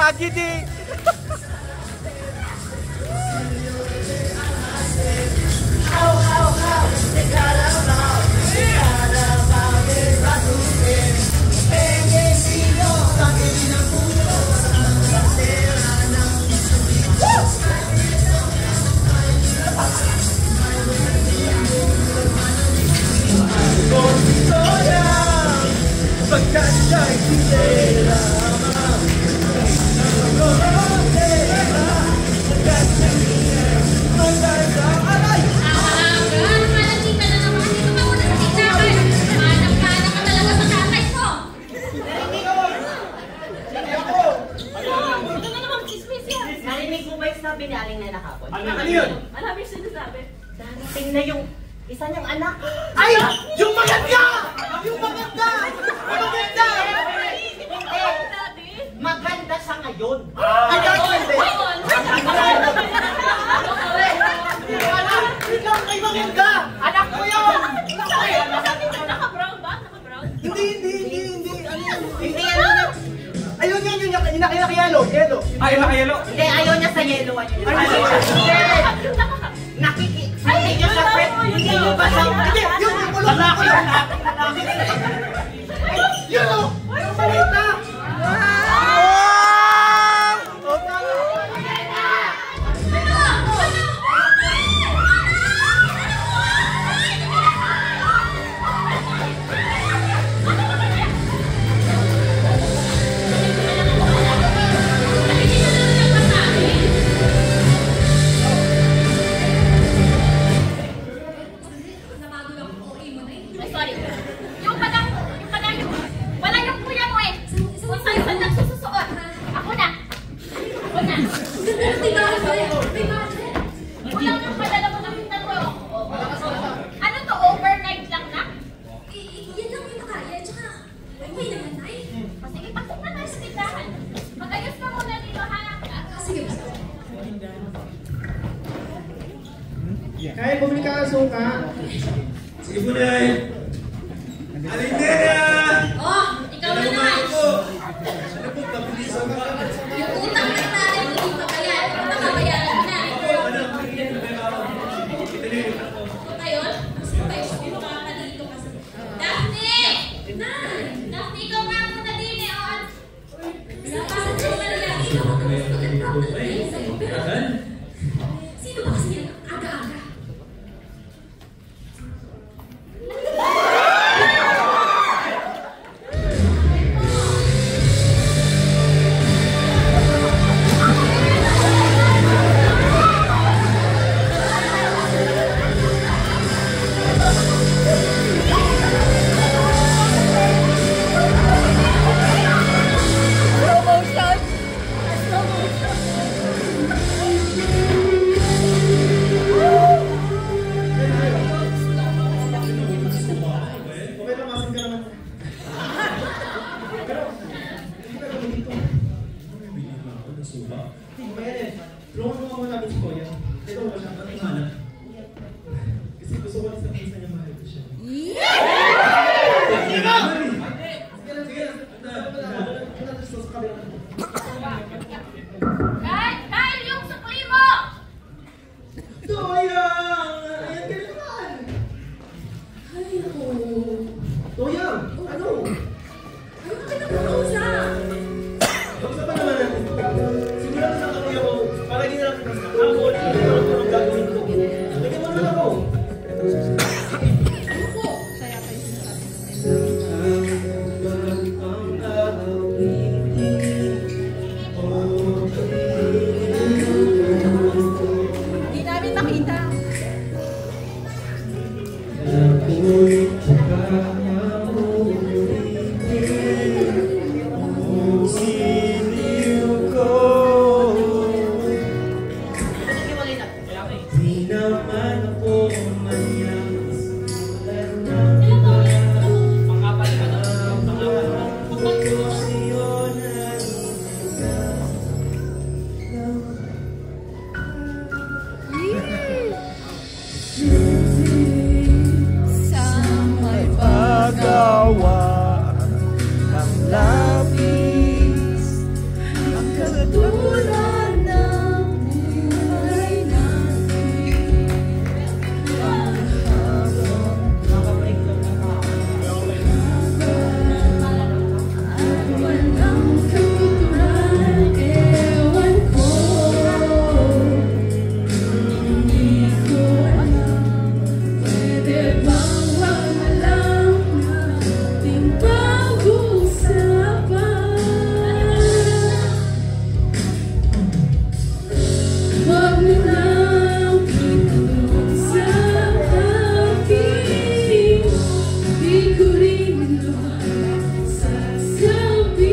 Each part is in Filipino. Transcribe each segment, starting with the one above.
Agid eh. Ano yun? Ano yung sinasabi? Darating na yung isa niyang anak. Ay! Yung maganda! Yung maganda! Yung maganda! Maganda siya ngayon. Ay, hindi! Ikaw kay maganda! Anak ko yun! Naka-brown ba? Naka-brown? Hindi. Ano yun? Hindi ano. Ayun yun, yung yellow. Ay, naka-yellow. Hindi, ayaw niya sa yellow. Nakikita niya sa friend. Hindi mo ba siya? Hindi, yung kulong. Yun o! Yung salita! Kaya bumili ka ng suka. Sige po na eh. Alindera! Oh, ikaw na naman! Yung utang na tayo, hindi pa kaya. Nakabayaran mo na. Ito tayo? Mas pa tayo siya kung makakalito kasi. Daphne! Daphne, ikaw nga muna din eh. Dapat sa talaga. Ikaw ang sino ba kasi yan? Aga-aga. Tulungan mo muna namin si Kuya. Ito mo siya. Kasi gusto ko sa pinsa niya mahal ko siya. Sige na! Kyle, yung sukli mo! Toyang! Ayan ka naman! Ay, ako. Toyang! Ano? Ano ka pinag-uusap? Kamusta pa naman natin? Siguro sa kuya ko, para hindi na lang kita sa kamot. tulad ng buhay natin. Walang katuturan, ewan ko. Hindi ko alam, pwede bang wag na lang nating pag-usapan? Wag mo lang itanong sa akin, di ko rin naman sasabihin.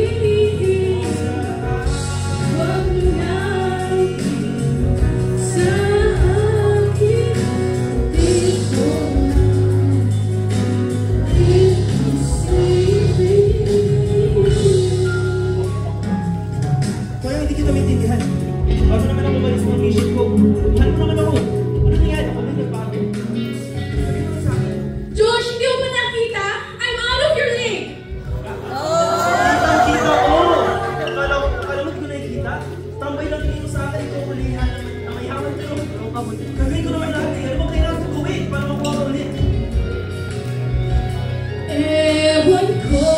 Wag mo lang itanong sa akin, di ko iisipin. Kaya hindi kita maintindihan. Bago naman ako umalis ng mission ko, mahal mo naman ako. Ano nangyari? Ako na nagbago. Sabihin mo sa akin. Josh, hindi mo ba nakita? I'm out of your league! Kita ko! Akala mo di ko nakikita? Tambay lang tingin mo sa akin, ikaw ulihan na may hawan ka naman. Gagawin ko naman lahat eh. Ano ba kailangan ko gawin para makuha ka ulit? Ewan ko,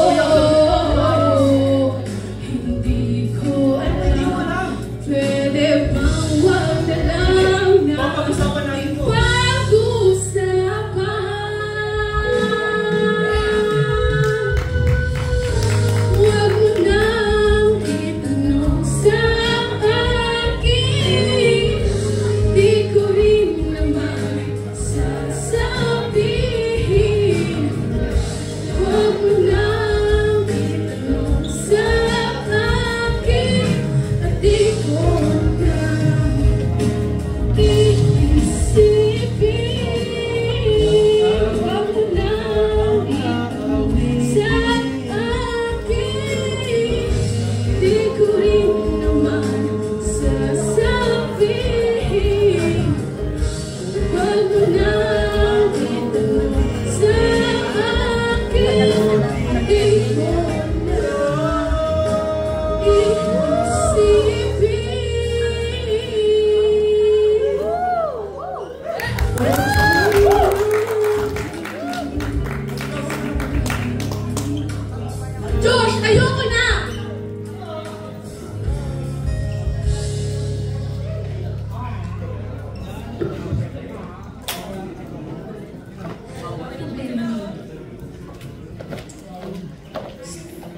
hindi ko Hindi ko alam. alam. Pwede bang wag na lang na Papag-usapan natin ko. Wag mo nang itanong sa akin, di ko rin naman sasabihin. Wag mo nang itanong sa akin, at di ko na iisipin. Wag mo nang itanong sa akin, di ko rin naman sasabihin. Wag mo nang itanong sa akin, di ko na iisipin. Josh, ayoko na!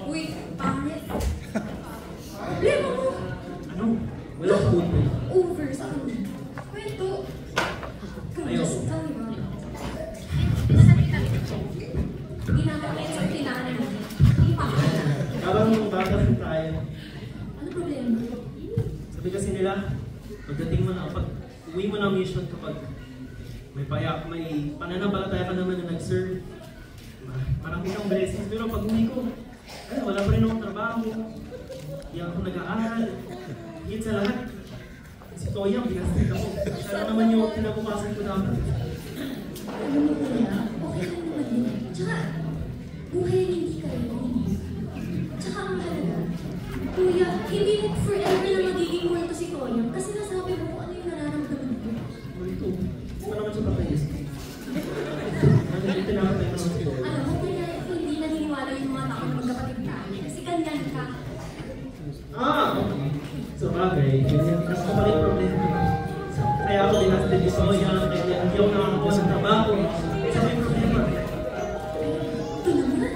Uy, pangit. Problema mo. Ano? Wala ko punto. Over sa akin. Kwento. Ayoko. Ginagawa sa kailangan natin. Hindi pa ako. Habang bata rin tayo, Ano problema? sabi kasi nila, pagdating mo na, pag uwi mo ng mission kapag may pananampalataya ka naman na nag-serve, marami kang blessings. Pero pag uwi ko, ay, wala pa rin akong trabaho, hindi ako nag-aaral, higit sa lahat. Si Toya, binastig ako. Siya lang naman yung kinabukasan ko dapat. Alam mo kuya, okay lang naman yun. Tsaka, buhay hindi ka rin. Tsaka ang halaga, kuya, hindi mo forever na magiging multo si Toyang kasi nasabi mo kung ano yung nararamdaman ko. Ito, pa naman siya patayos. Ano yung tinakatay ko ng Toya? Alam mo, kaya ako hindi naniniwala yung mga tao na magkapatid tayo kasi ganyan ka. Okay. So bagay, kasi ko pala yung problema. Kaya ako dinastig yung Toya, kaya hindi ako nakakakuha ng trabaho. Isa pa yung problema. Ito naman.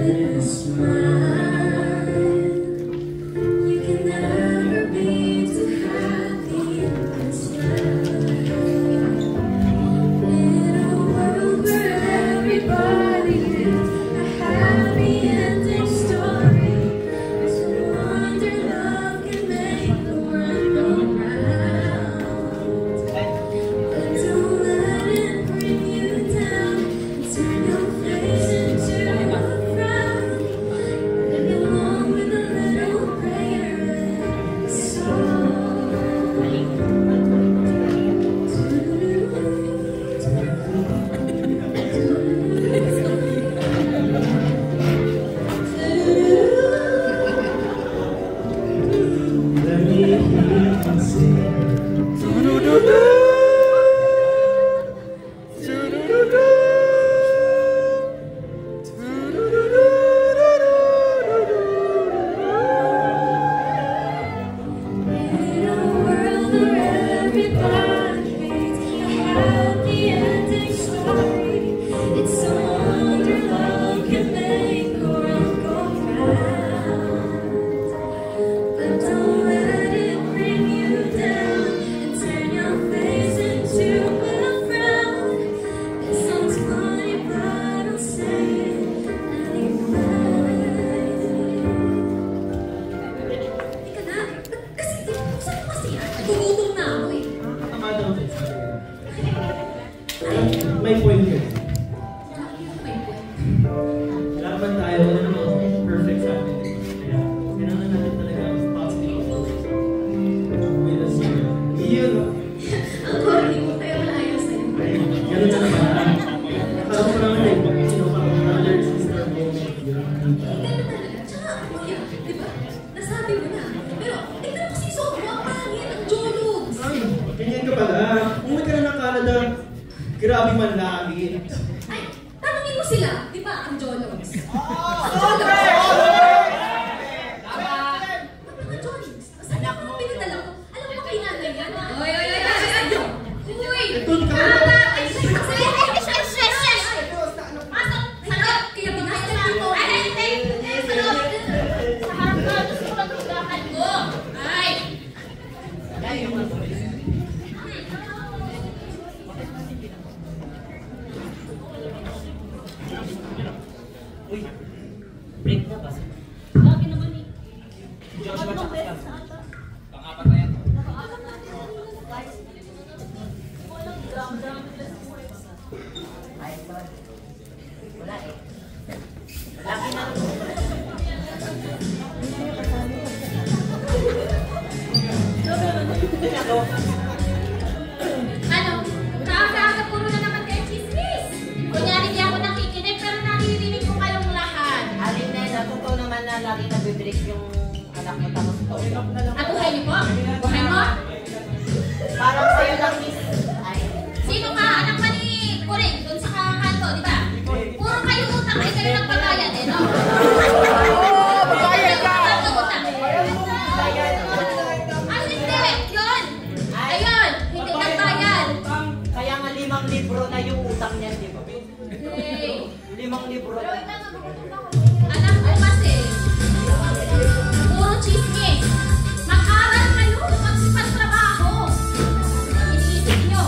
with a smile. You can never be too happy in this life. In a world where everybody is a happy ending story, it's a wonder love can make the world go round. But don't let it bring you down and turn your face into a frown. Live along with a little prayer and a song. Let me hear you sing. In a world where everybody needs a happy ending story, it's a wonder love can make the world go round. But don't let it bring you down and turn your face into a frown. It sounds funny, but I'll say it anyway. Ika na, kasi saan mo kasi yan? Nagugutom na ako eh. Tama daw din, sabi ko. Ay, May point yun. may point. Lahat man tayo, wala namang perfect sa atin. Kaya, kailangan natin talaga positive approach. With us yun. Yun. Ang corny mo, pero wala ayaw sa'yo. Ganun na naman. Parang ko naman eh, parang another sister moment. Yun. Ganun talaga. Tsaka, kuya, di ba? Nasabi mo na. Pero, tignan mo si Sobo, ang pangit, ang jologs. Ay, ganyan ka pala. Umuwi ka na ng Canada. Grabe man langit. Ay, tanungin mo sila, di ba, ang jologs? Mga jologs. Saan ako ang pinadala ko? Alam mo, kinagay yan. Oy! Uy! Doon ka. Ay, pasok! Sa loob! Kaya binayad ako. Sa loob! Sa harap ka, gusto ko lang tugahan ko. Ay! Uy, break na ba? Lagi naman eh. Joshua, tsaka ka. Pang-apat na yan. Ay, sorry. Wala eh. Laki na. Ano? Kaaga-aga puro na naman kayo chismis. Kunyari di ako nakikinig pero naririnig ko kayong lahat. Alin na, totoo naman na lagi nabibreak yung anak mo tapos ito. At buhay niyo po? Buhay mo? Parang sa'yo lang, miss. Ay, Sino ka? Anak pa ni Kuring doon sa kanto, di ba? Puro kayo utang, ay kayo nagpagayad eh, no? Bayad ka! Ay, hindi! Yun! Ayun! Hindi nagbayad! kaya nga 5 libro na yung utang niyan, di ba? Hey! 5 libro na. Alam ko kasi, puro chismis. Mag-aral kayo, magsipag-trabaho. Iniisip nyo.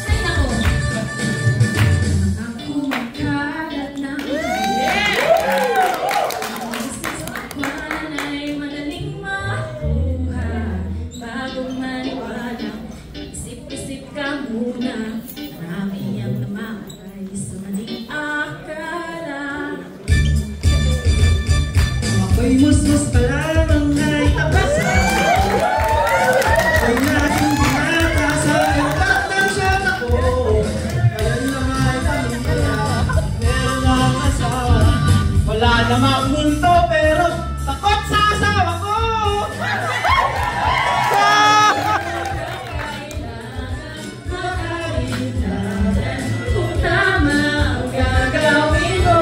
Ay, nako. Ako magkalat ng Buwan ay madaling makuha. Bago maniwala, isip-isip ka muna. Marami ang namamatay sa maling akala. Ako'y musmus pa lamang ay tapasan. Ako'y laging binata sa itak ng siyat ako. Kaya naman kami kaya meron ang asawa. Wala namang mundo pero takot sa asawa ko. Kung tama ang gagawin mo.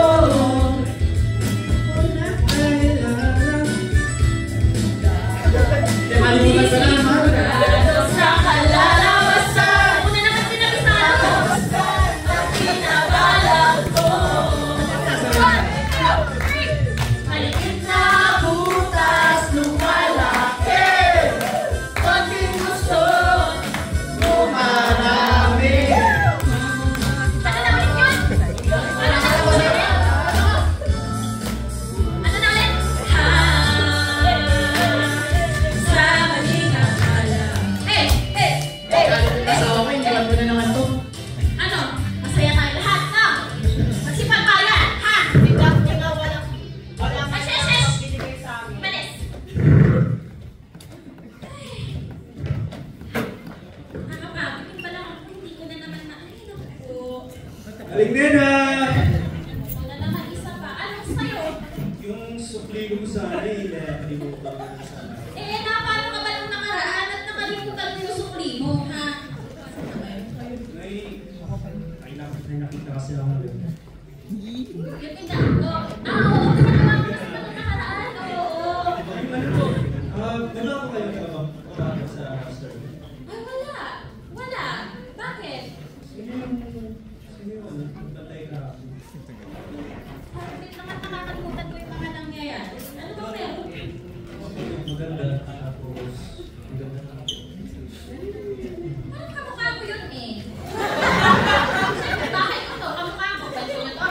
Wala kailangan. Malimutan ka na, mahal ka. Sigurado sa kalalabasan. Una naman sinabi sa ano? Ang pinabala ko. Yung supli ko sana eh, nakalimutan ko na sana. Eh, paano ka ba nung nakaraan at nakalimutan mo yung sukli mo, ha? Ay nakita kasi ako ngayon. Yung tindahan ko. Oo, pinagawa ko kasi nung nakaraan, oo. Wala ako kayo kapag sa store. Ay, wala. Wala. Bakit? Sino yung tatay ka? Bakit naman nakakalimutan ko yung mga nangyayari? Ano ba meron? Maganda. Tapos, maganda. Parang kamukha ko yun eh. Bakit ko to? Kamukha ko. Pwede ko na to.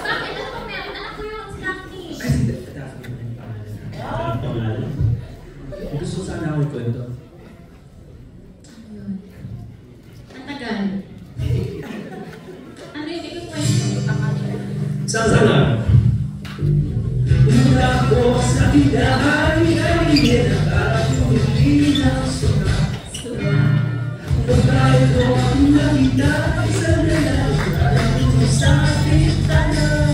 Bakit? Ano ba meron? Anak ko yun, si Daphne. Ay, hindi. Daphne na yung pangalan. Gusto sana ako ikwento. Ang tagal. Ano yung bigay kwento? Sana. Mula ko sa tindahan ay hindi na suna. Pagkain ko ang nakita sa lalaki sa kitana.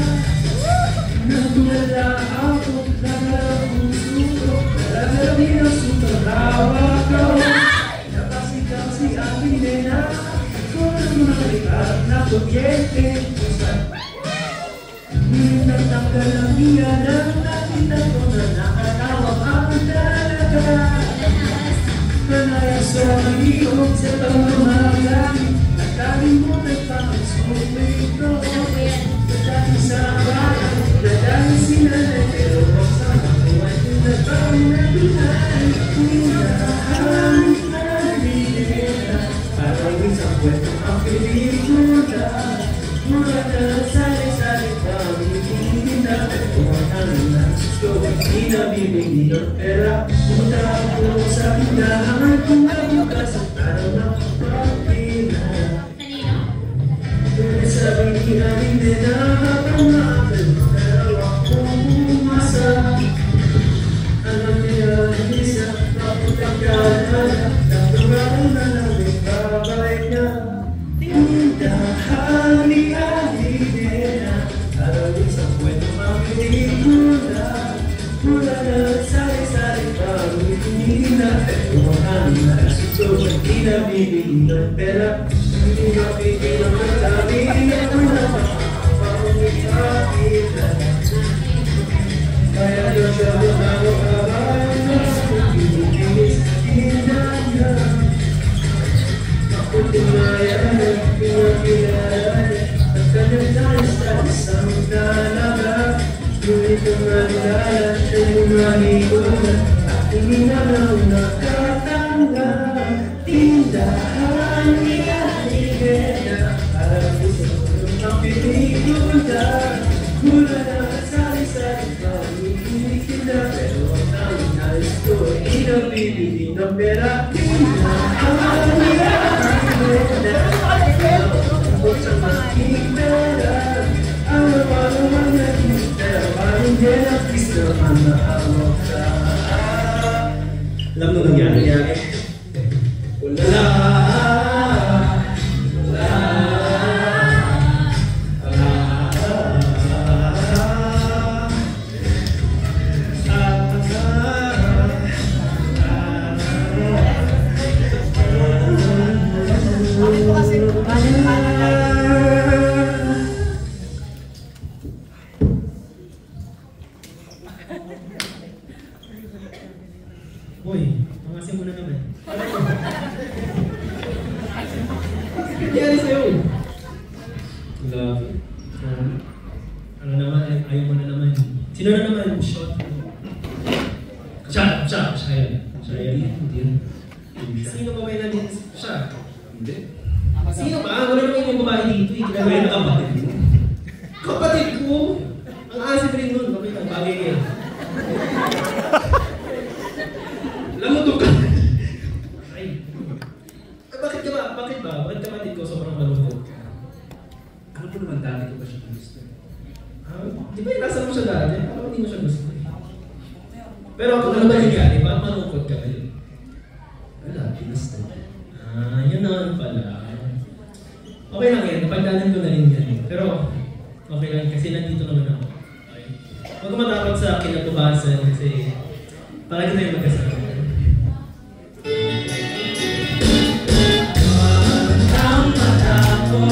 Nagulala ako, nagalapuso, nagalabi ang sumarawa ko. Napasigaw si aking nena, kung ang mga lipat na kuryente. Nagtanggal ang iyanan, nakita ko na nakatawag ang talaga. Manayas sa ihog sa pamamagan, nakalimutan pa ang sumito. Nadali sa bayan, nadali sila na pero sa makuwan yung nagpang nabihan. Hinahan na rinina, parang isang kwento ang pelikula. Mula na sali-sali pa, hindi na kumakain na gusto, hindi na bibigyan ng pera. Punta ako sa pindahan, kung nabukas ang araw na kapapila. Kanino? Doon sabi ni Aline na habang naakal, pero akong umasa. Alam niya, hindi siya maputang kalala, naturaw na lang yung babay niya. Tindahan ni Aline, arawin sa kwento ang pelikula. Mula na sari-sari pa, hindi na kumakain na gusto, hindi na bibigyan ng pera. Hindi na bigyan ng pagsabi, ako na makakapangitapitan. Kaya yun siya makakabay na bibigyan sa tindahan. Maputing na yan, pinakilala niya, ang kanyang nais sa isang dalaga. Ngunit ang nalala, siya yung nalikunan, at hindi na lang nakatanggap. Tindahan ni Aline, parang gusto ang pelikula. Mula na sari-sari pa, umikinig na, pero ang tawag na gusto, hindi na bibili ng pera. Tindahan ni Aline, tapos ang makikita, araw-araw ang nakita, parang yan ang gusto ang naawag ka. Alam mo nangyari? Wala. Boy, pangasin mo na naman. Nangyari sa'yo. Grabe. Ano naman, ayaw mo na naman. Sino na naman? Shot. Siya yan. Hindi yan. Sino ba may namin? Siya. Hindi. Sino ba? Wala naman yung babae dito. Kaya na kapatid mo. Kapatid ko? Ang asip rin nun. Bakit ang bagay niya? Lamutog ka. Ay. Bakit ba? Bakit kapatid ko sobrang malungkot ka? Alam mo naman dati ko ba siya gusto? Di ba inasal mo siya dati? Parang hindi mo siya gusto. Pero ano ba yung gani? Bakit malungkot ka kayo? Wala, pinasta. Yun naman pala. Okay lang yan. Napagdanan ko na rin yan. Pero Okay lang, kasi nandito naman ako. Okay? Huwag ka matakot sa kinabukasan kasi palagi tayo magkasama. Ang mata ko,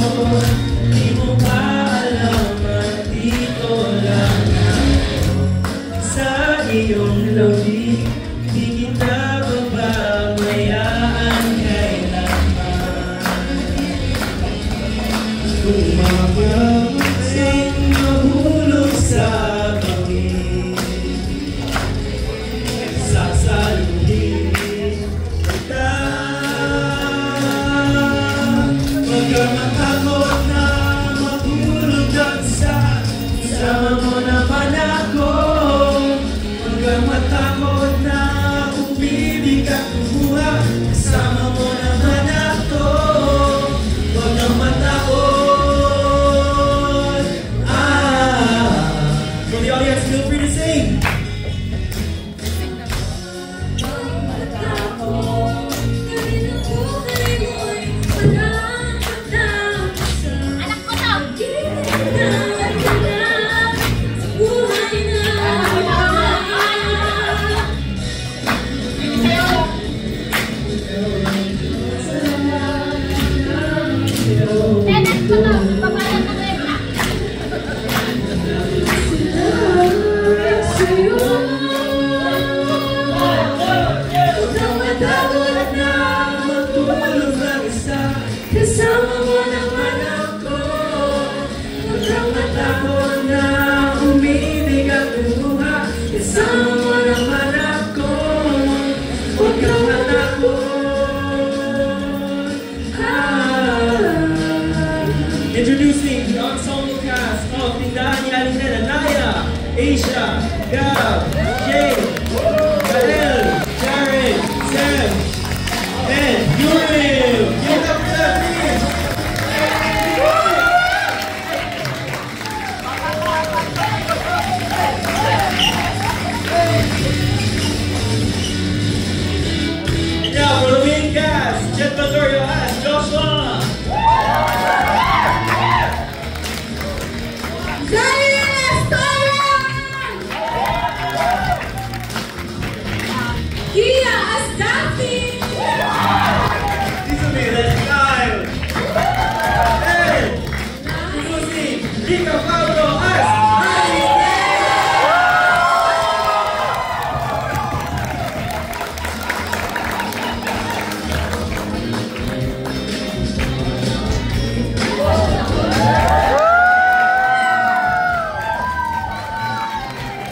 di mo pa alam, nandito lang ako. Sa iyong lambing, di kita bababayaan kailanman. Tumabang mahulog sa bangin, sasaluhin kita. Huwag kang matakot na mahulog ang isa, kasama mo naman ako. Huwag kang matakot na umibig at kumuha, kasama mo naman ako. Huwag kang matakot. For the audience, feel free to sing. Kasama mo naman ako. Huwag kang matakot na umibig at kumuha, kasama mo naman ako. Huwag kang matakot. Introducing the ensemble cast of Tindahan ni Aling Naya, Asia, Gab, Jay, Karel, Jared, Sam, and Yuril. Give it up for them, please. And now for the main cast, Jet Valorio as Joshua. Kia as Daphne! These will be the style. Hey! Rika Pablo!